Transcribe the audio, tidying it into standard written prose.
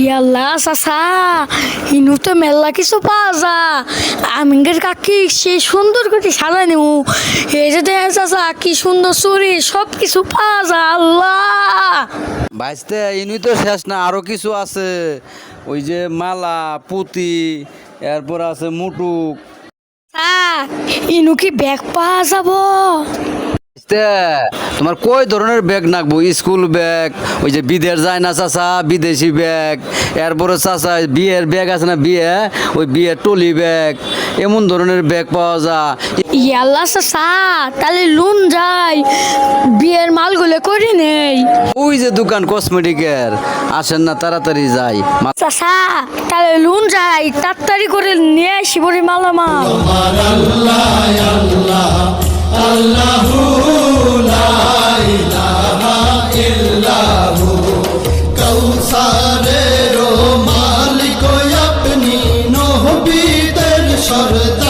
ইয়াল্লা চাচা ইনু তো মেলা কিছু পাওয়া যা আমিনগের কাকি সে সুন্দর করে সাজাই নেব এই যে দেখেন চাচা কি সুন্দর চুরি সব কিছু পাওয়া যায় আল্লাহ ভাইস্তে ইনুই তো শেষ না, আরো কিছু আছে। ওই যে মালা পুঁতি, এরপর আছে মুটুক। ইনু কি ব্যাগ পাওয়া যাব? ভাইস্তে, তোমার কয় ধরনের ব্যাগ নাকবো? স্কুল ব্যাগ, ওই যে বিদেশ যায় না চাচা, বিদেশি ব্যাগ, এরপরে চাচা বিয়ের ব্যাগ আছে না, ওই বিয়ের টলি ব্যাগ, এমন ধরনের ব্যাগ পাওয়া যায়। ইয়াল্লা চাচা তাহলে লুন যাই বিয়ের মালগুলো করে নেই। ওই যে দোকান কসমেটিকের, আসেন না তাড়াতাড়ি যাই। চাচা তাহলে লুন যাই তাড়াতাড়ি করে নিয়ে আসি বলে মালামাল। আল্লাহু লা ইলাহা ইল্লাহু কাউসারের মালিক আপনি নবীদের সরদার।